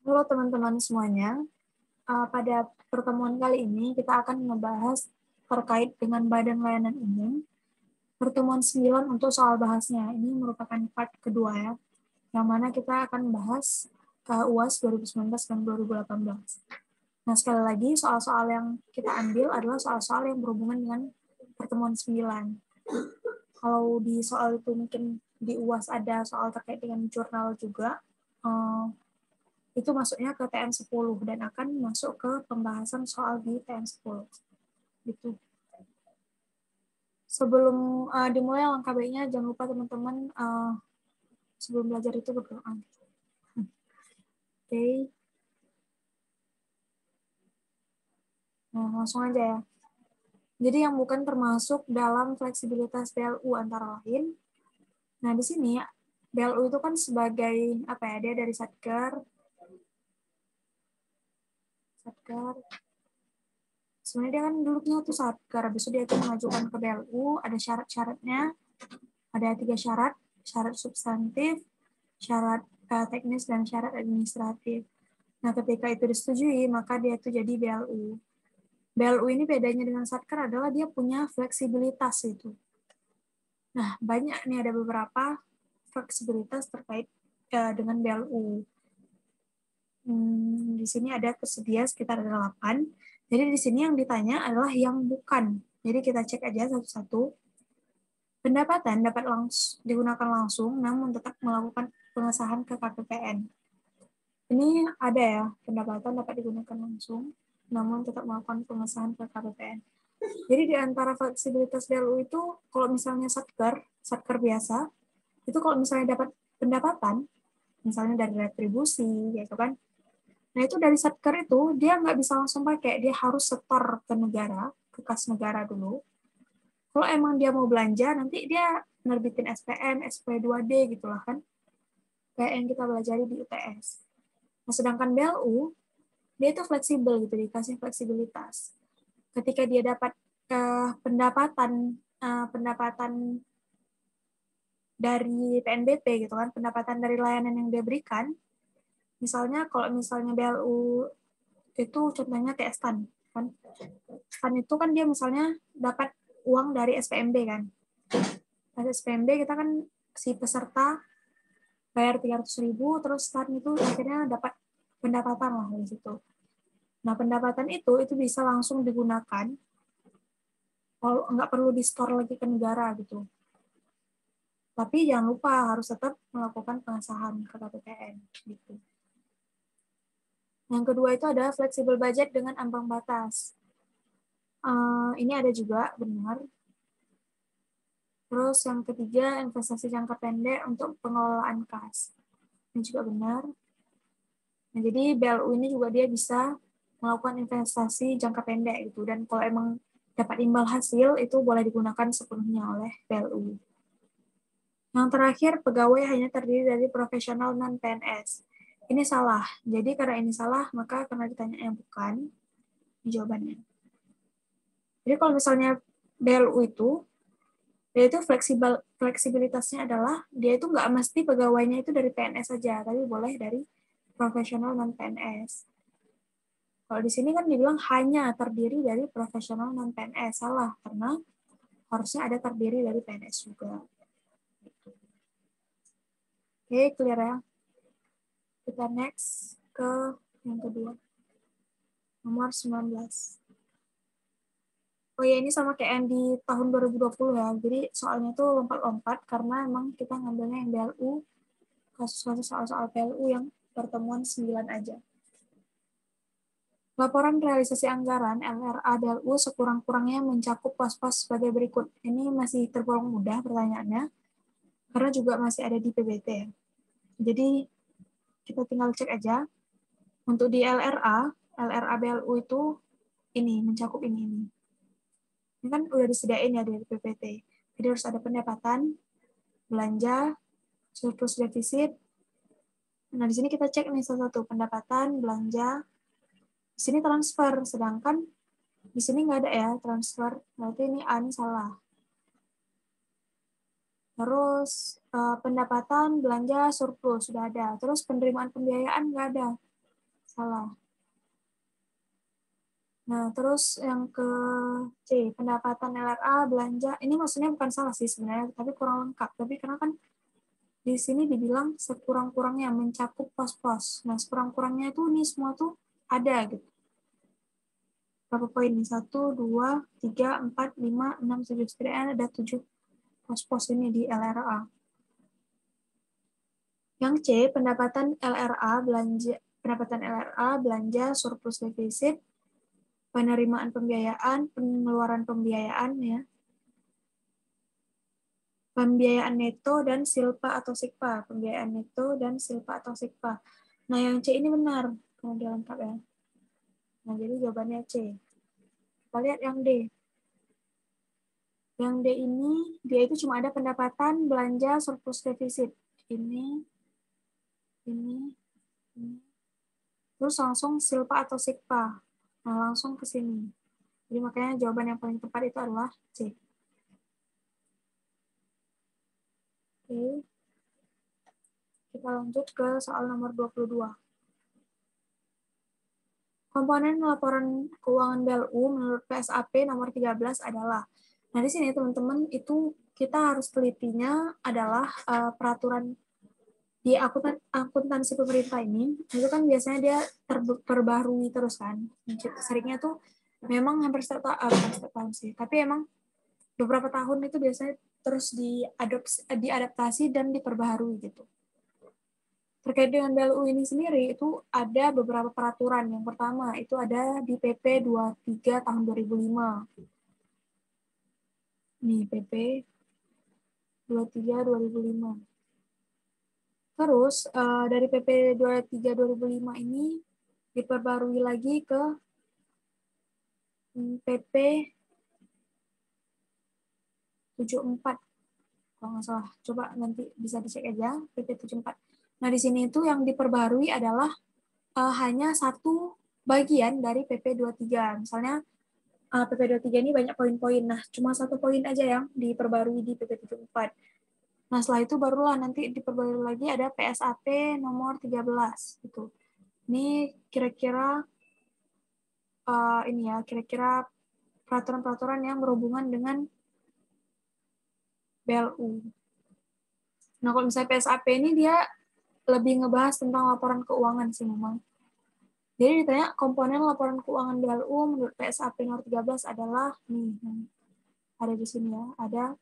Halo teman-teman semuanya, pada pertemuan kali ini kita akan membahas terkait dengan Badan Layanan Umum, pertemuan 9 untuk soal bahasnya. Ini merupakan part kedua ya, yang mana kita akan membahas UAS 2019 dan 2018. Nah, sekali lagi soal-soal yang kita ambil adalah soal-soal yang berhubungan dengan pertemuan 9. Kalau di soal itu mungkin di UAS ada soal terkait dengan jurnal juga, itu masuknya ke TM10 dan akan masuk ke pembahasan soal di TM10. Gitu. Sebelum dimulai langkah baiknya, jangan lupa teman-teman sebelum belajar itu berdoa. Oke. Nah, langsung aja ya. Jadi yang bukan termasuk dalam fleksibilitas BLU antara lain. Nah, di sini BLU itu kan sebagai apa ya? Dia dari Satker. Sebenarnya dia kan dulunya tuh Satker, habis itu dia tuh mengajukan ke BLU, ada syarat-syaratnya, ada 3 syarat, syarat substantif, syarat teknis, dan syarat administratif. Nah, ketika itu disetujui, maka dia itu jadi BLU. BLU ini bedanya dengan Satker adalah dia punya fleksibilitas itu. Nah, banyak nih, ada beberapa fleksibilitas terkait dengan BLU. Di sini ada tersedia sekitar 8. Jadi di sini yang ditanya adalah yang bukan. Jadi kita cek aja satu-satu. Pendapatan dapat digunakan langsung, namun tetap melakukan pengesahan ke KPPN. Ini ada ya, pendapatan dapat digunakan langsung, namun tetap melakukan pengesahan ke KPPN. Jadi di antara fleksibilitas BLU itu, kalau misalnya satker biasa, itu kalau misalnya dapat pendapatan, misalnya dari retribusi, gitu kan, nah itu dari satker itu, dia nggak bisa langsung pakai, dia harus setor ke negara, ke kas negara dulu. Kalau emang dia mau belanja, nanti dia nerbitin SPM, SP2D gitu lah kan, kayak yang kita belajar di UTS. Nah, sedangkan BLU, dia itu fleksibel gitu, dikasih fleksibilitas. Ketika dia dapat pendapatan dari PNBP gitu kan, pendapatan dari layanan yang dia berikan, misalnya kalau misalnya BLU itu contohnya kayak STAN kan. STAN itu kan dia misalnya dapat uang dari SPMB kan. Dari SPMB kita kan si peserta bayar 300.000, terus STAN itu akhirnya dapat pendapatan lah dari situ. Nah, pendapatan itu bisa langsung digunakan, kalau nggak perlu di-store lagi ke negara gitu. Tapi jangan lupa harus tetap melakukan pengesahan ke KPPN. Gitu. Yang kedua itu ada fleksibel budget dengan ambang batas. Ini ada juga, benar. Terus yang ketiga, investasi jangka pendek untuk pengelolaan kas. Ini juga benar. Nah, jadi BLU ini juga dia bisa melakukan investasi jangka pendek gitu. Dan kalau emang dapat imbal hasil, itu boleh digunakan sepenuhnya oleh BLU. Yang terakhir, pegawai hanya terdiri dari profesional non-PNS. Ini salah. Jadi karena ini salah, maka karena ditanya yang bukan, jawabannya. Jadi kalau misalnya BLU itu, dia itu fleksibilitasnya adalah, dia itu nggak mesti pegawainya itu dari PNS saja, tapi boleh dari profesional non-PNS. Kalau di sini kan dibilang hanya terdiri dari profesional non-PNS. Salah, karena harusnya ada terdiri dari PNS juga. Oke, clear ya? Kita next ke yang kedua. Nomor 19. Oh ya, ini sama kayak yang di tahun 2020 ya. Jadi soalnya tuh lompat-lompat karena emang kita ngambilnya yang BLU, kasus-kasus soal-soal BLU yang pertemuan 9 aja. Laporan realisasi anggaran LRA BLU sekurang-kurangnya mencakup pos-pos sebagai berikut. Ini masih tergolong mudah pertanyaannya, karena juga masih ada di PBT ya. Jadi kita tinggal cek aja. Untuk di LRA BLU itu ini, mencakup ini. Ini kan udah disediain ya dari PPT. Jadi harus ada pendapatan, belanja, surplus defisit. Nah, di sini kita cek nih satu-satu, pendapatan, belanja. Di sini transfer, sedangkan di sini nggak ada ya transfer. Berarti ini A ini salah. Terus pendapatan, belanja, surplus sudah ada. Terus penerimaan pembiayaan nggak ada. Salah. Nah, terus yang ke C, pendapatan LRA belanja. Ini maksudnya bukan salah sih sebenarnya, tapi kurang lengkap. Tapi karena kan di sini dibilang sekurang-kurangnya mencakup pos-pos. Nah, sekurang-kurangnya itu ini semua tuh ada gitu. Berapa poin nih? 1, 2, 3, 4, 5, 6, 7. Setidaknya ada 7 pos-pos ini di LRA. Yang C, pendapatan LRA belanja surplus defisit, penerimaan pembiayaan, pengeluaran pembiayaan ya. Pembiayaan neto dan silpa atau sikpa. Pembiayaan neto dan silpa atau sikpa. Nah, yang C ini benar. Kemudian lengkap ya. Nah, jadi jawabannya C. Kita lihat yang D. Yang D ini, dia itu cuma ada pendapatan belanja surplus defisit. Ini. Terus langsung silpa atau sikpa. Nah, langsung ke sini. Jadi makanya jawaban yang paling tepat itu adalah C. Oke. Kita lanjut ke soal nomor 22. Komponen laporan keuangan BLU menurut PSAP nomor 13 adalah. Nah, di sini teman-teman itu kita harus telitinya adalah peraturan di akuntansi pemerintah ini, itu kan biasanya dia terbarui terus kan. Seringnya tuh memang hampir setiap tahun sih, tapi emang beberapa tahun itu biasanya terus diadaptasi dan diperbaharui gitu. Terkait dengan BLU ini sendiri, itu ada beberapa peraturan. Yang pertama, itu ada di PP 23 tahun 2005. Nih, PP 23 2005. Terus, dari PP 23 2005 ini diperbarui lagi ke PP 74. Kalau nggak salah. Coba nanti bisa dicek aja, PP 74. Nah, di sini itu yang diperbarui adalah hanya satu bagian dari PP 23. Misalnya PP 23 ini banyak poin-poin. Nah, cuma satu poin aja yang diperbarui di PP 74. Nah, setelah itu barulah nanti diperbarui lagi ada PSAP nomor 13 gitu. Ini kira-kira kira-kira peraturan-peraturan yang berhubungan dengan BLU. Nah, kalau misalnya PSAP ini dia lebih ngebahas tentang laporan keuangan sih memang. Jadi ditanya komponen laporan keuangan BLU menurut PSAP nomor 13 adalah nih, ada di sini ya,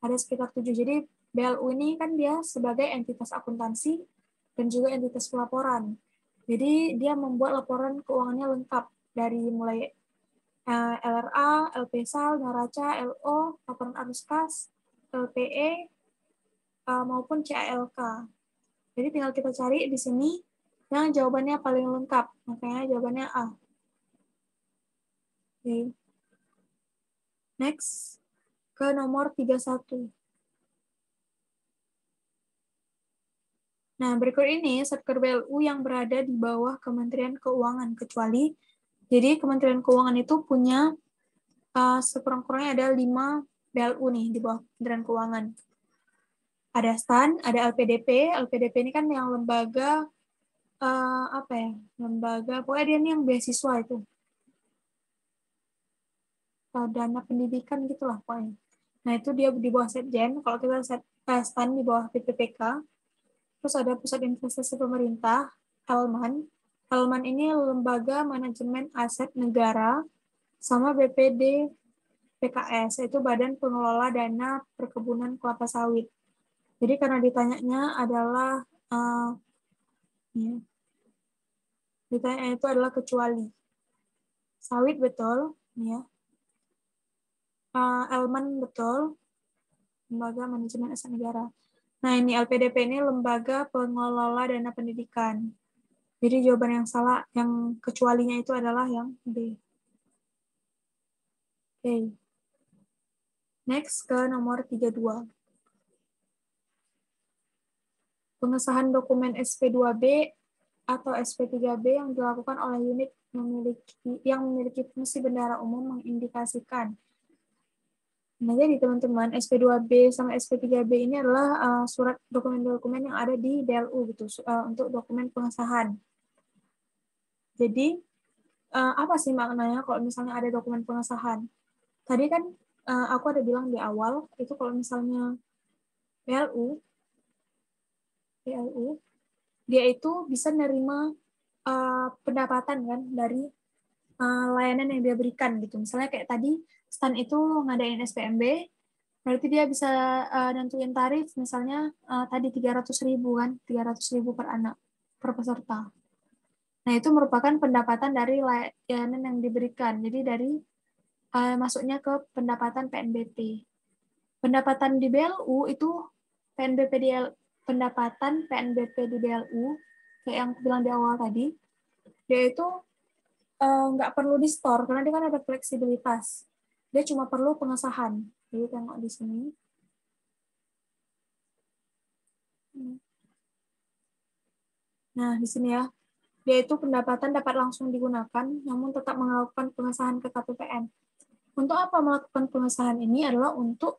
ada sekitar 7. Jadi BLU ini kan dia sebagai entitas akuntansi dan juga entitas pelaporan. Jadi dia membuat laporan keuangannya lengkap dari mulai LRA, LPSAL, neraca, LO, laporan arus kas, LPE, maupun CALK. Jadi tinggal kita cari di sini yang jawabannya paling lengkap. Makanya jawabannya A. Oke. Next, ke nomor 31. Nah, berikut ini Satker BLU yang berada di bawah Kementerian Keuangan, kecuali jadi Kementerian Keuangan itu punya sekurang-kurangnya ada 5 BLU nih di bawah Kementerian Keuangan. Ada STAN, ada LPDP. LPDP ini kan yang lembaga lembaga pokoknya dia ini yang beasiswa itu. Dana pendidikan gitulah pokoknya. Nah, itu dia di bawah Setjen. Kalau kita STAN di bawah PPPK. Terus ada Pusat Investasi Pemerintah, Elman. Elman ini Lembaga Manajemen Aset Negara, sama BPD PKS, yaitu Badan Pengelola Dana Perkebunan Kelapa Sawit. Jadi karena ditanyanya adalah ditanya itu adalah kecuali sawit betul, ya. Elman betul, Lembaga Manajemen Aset Negara. Nah, ini LPDP ini Lembaga Pengelola Dana Pendidikan. Jadi jawaban yang salah, yang kecualinya itu adalah yang B. Oke. Next ke nomor 32. Pengesahan dokumen SP2B atau SP3B yang dilakukan oleh unit yang memiliki fungsi bendahara umum mengindikasikan. Nah, jadi teman-teman, SP2B sama SP3B ini adalah surat dokumen-dokumen yang ada di BLU gitu, untuk dokumen pengesahan. Jadi, apa sih maknanya kalau misalnya ada dokumen pengesahan? Tadi kan aku ada bilang di awal, itu kalau misalnya PLU, dia itu bisa nerima pendapatan kan dari layanan yang dia berikan gitu. Misalnya kayak tadi Stan itu ngadain SPMB, berarti dia bisa nentuin tarif misalnya tadi 300.000 kan, 300.000 per anak per peserta. Nah, itu merupakan pendapatan dari layanan yang diberikan. Jadi dari masuknya ke pendapatan PNBP. Pendapatan di BLU itu PNBP di pendapatan PNBP di BLU kayak yang aku bilang di awal tadi, dia itu nggak perlu di store karena dia kan ada fleksibilitas. Dia cuma perlu pengesahan. Jadi tengok di sini. Nah, di sini ya. Dia itu pendapatan dapat langsung digunakan, namun tetap melakukan pengesahan ke KPPN. Untuk apa melakukan pengesahan ini adalah untuk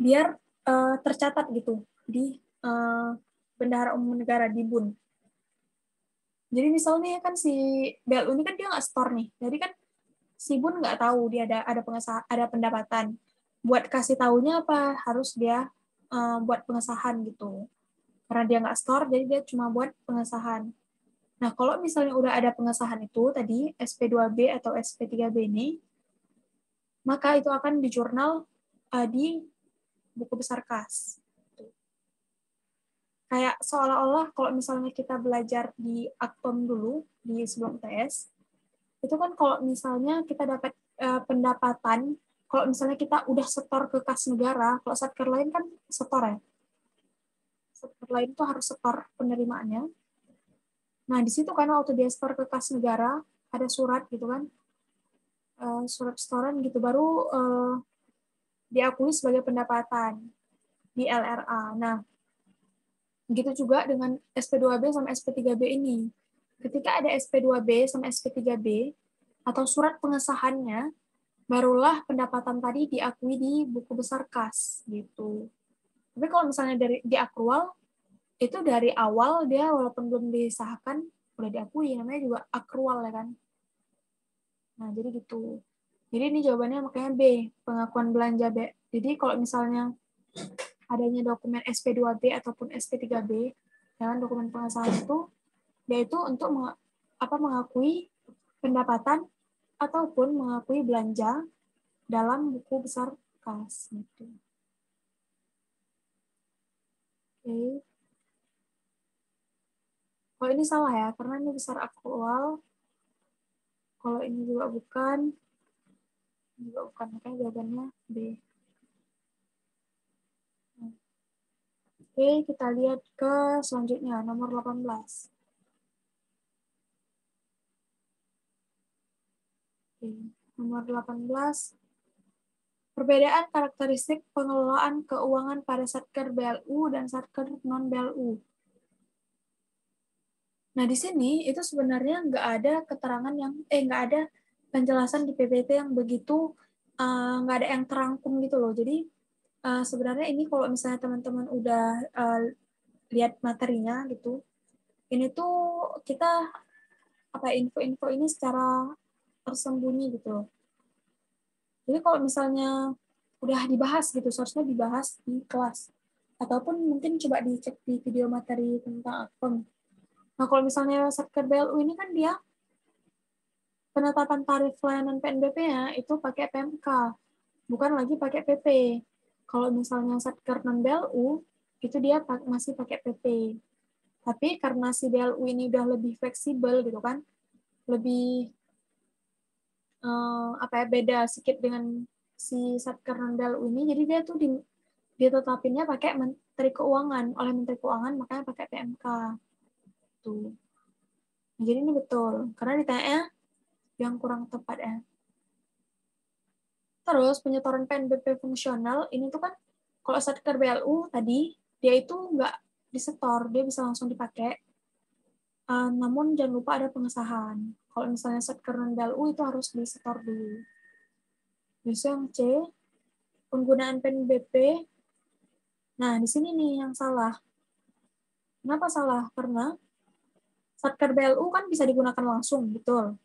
biar tercatat gitu di Bendahara Umum Negara di BUN. Jadi misalnya kan si BLU ini kan dia nggak store nih, jadi kan si BUN nggak tahu dia ada pengesahan, ada pendapatan. Buat kasih taunya apa harus dia buat pengesahan gitu. Karena dia nggak store, jadi dia cuma buat pengesahan. Nah, kalau misalnya udah ada pengesahan itu tadi SP2B atau SP3B ini, maka itu akan di jurnal di buku besar KAS. Kayak seolah-olah kalau misalnya kita belajar di Akpom dulu, di sebelum UTS, itu kan kalau misalnya kita dapat pendapatan, kalau misalnya kita udah setor ke kas negara, kalau satker lain kan setor ya. Satker lain itu harus setor penerimaannya. Nah, di situ kan waktu dia setor ke kas negara, ada surat gitu kan, surat setoran gitu, baru diakui sebagai pendapatan di LRA. Nah, begitu juga dengan SP2B sama SP3B ini. Ketika ada SP2B sama SP3B, atau surat pengesahannya, barulah pendapatan tadi diakui di buku besar KAS. Gitu. Tapi kalau misalnya di akrual, itu dari awal dia walaupun belum disahkan, udah diakui, namanya juga akrual ya kan. Nah, jadi gitu. Jadi ini jawabannya makanya B, pengakuan belanja B. Jadi kalau misalnya adanya dokumen SP2B ataupun SP3B, dalam dokumen pengesahan itu, yaitu untuk mengakui pendapatan ataupun mengakui belanja dalam buku besar KAS. Gitu. Oke. Kalau ini salah ya, karena ini besar aktual. Kalau ini juga bukan, makanya jawabannya B. Oke, kita lihat ke selanjutnya, nomor 18. Oke, nomor 18. Perbedaan karakteristik pengelolaan keuangan pada satker BLU dan satker non-BLU. Nah, di sini itu sebenarnya nggak ada keterangan nggak ada penjelasan di PPT yang begitu, nggak ada yang terangkum gitu loh. Jadi, sebenarnya ini kalau misalnya teman-teman udah lihat materinya gitu, ini tuh kita info-info ini secara tersembunyi gitu loh. Jadi kalau misalnya udah dibahas gitu, seharusnya dibahas di kelas. Ataupun mungkin coba dicek di video materi tentang akun. Nah, kalau misalnya Satker BLU ini kan dia penetapan tarif layanan PNBP-nya itu pakai PMK, bukan lagi pakai PP. Kalau misalnya Satker non-BLU, itu dia masih pakai PP. Tapi karena si BLU ini udah lebih fleksibel gitu kan, lebih beda sedikit dengan si Satker non-BLU ini, jadi dia tuh ditetapinnya pakai Menteri Keuangan, oleh Menteri Keuangan makanya pakai PMK. Tuh. Nah, jadi ini betul, karena ditanya yang kurang tepat ya. Terus penyetoran PNBP fungsional ini tuh kan kalau Satker BLU tadi dia itu nggak disetor, dia bisa langsung dipakai. Namun jangan lupa ada pengesahan. Kalau misalnya Satker non BLU itu harus disetor dulu. Terus yang C, penggunaan PNBP. Nah, di sini nih yang salah. Kenapa salah? Karena Satker BLU kan bisa digunakan langsung, betul.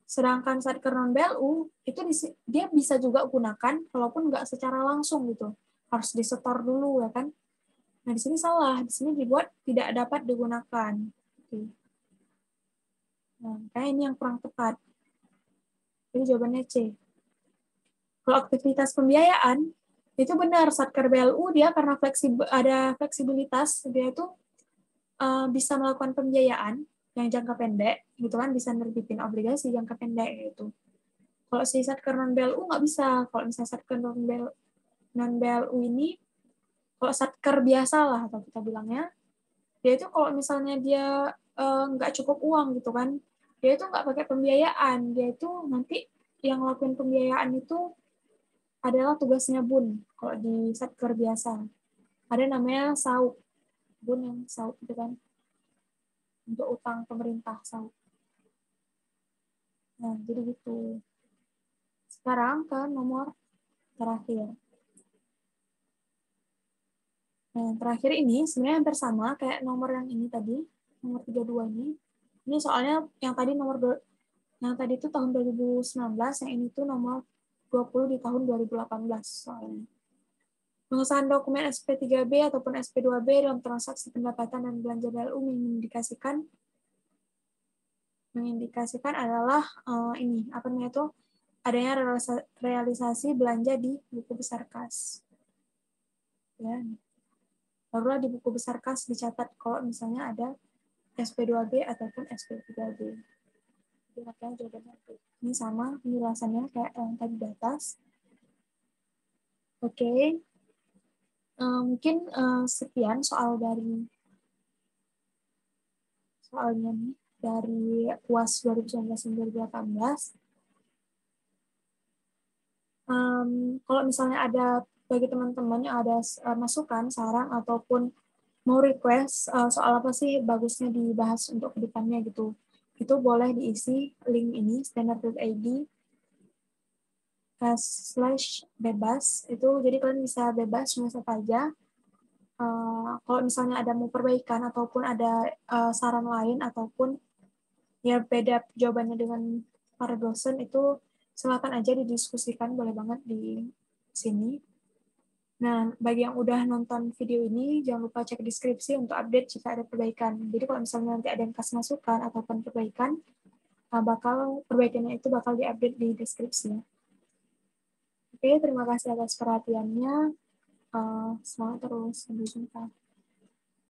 Sedangkan satker non BLU itu dia bisa juga gunakan walaupun nggak secara langsung gitu. Harus disetor dulu ya kan. Nah, di sini salah. Di sini dibuat tidak dapat digunakan. Oke. Nah, kayak ini yang kurang tepat. Jadi jawabannya C. Kalau aktivitas pembiayaan, itu benar Satker BLU dia karena ada fleksibilitas, dia itu bisa melakukan pembiayaan yang jangka pendek, gitu kan, bisa nerbitin obligasi jangka pendek gitu. Kalau si Satker non BLU nggak bisa. Kalau misalnya Satker non BLU ini, kalau Satker biasa lah atau kita bilangnya, dia itu kalau misalnya dia nggak cukup uang gitu kan, dia itu nggak pakai pembiayaan, dia itu nanti yang ngelakuin pembiayaan itu adalah tugasnya bun. Kalau di Satker biasa ada namanya SAUK, bun yang SAUK itu kan untuk utang pemerintah SAUK. Nah, jadi gitu. Sekarang ke nomor terakhir. Nah, yang terakhir ini sebenarnya hampir sama kayak nomor yang ini tadi, nomor 32 ini. Ini soalnya yang tadi yang tadi itu tahun 2019, yang ini tuh nomor 20 di tahun 2018 soalnya. Pengesahan dokumen SP3B ataupun SP2B dalam transaksi pendapatan dan belanja BLU mengindikasikan adalah ini apa namanya itu adanya realisasi belanja di buku besar kas. Ya. Barulah di buku besar kas dicatat kalau misalnya ada SP2B ataupun SP3B. Ini sama penjelasannya kayak yang tadi di atas. Oke. Mungkin sekian soalnya nih dari UAS 2019 dan 2018. Kalau misalnya ada bagi teman-teman yang ada masukan, saran, ataupun mau request soal apa sih bagusnya dibahas untuk kedepannya gitu, itu boleh diisi link ini standard.id /bebas itu, jadi kalian bisa bebas nulis apa aja. Kalau misalnya ada mau perbaikan ataupun ada saran lain ataupun ya beda jawabannya dengan para dosen, itu silakan aja didiskusikan, boleh banget di sini. Nah, bagi yang udah nonton video ini, jangan lupa cek deskripsi untuk update jika ada perbaikan. Jadi kalau misalnya nanti ada yang kasih masukan ataupun perbaikan, perbaikannya itu bakal diupdate di deskripsi. Oke, terima kasih atas perhatiannya. Semangat terus. Sampai jumpa.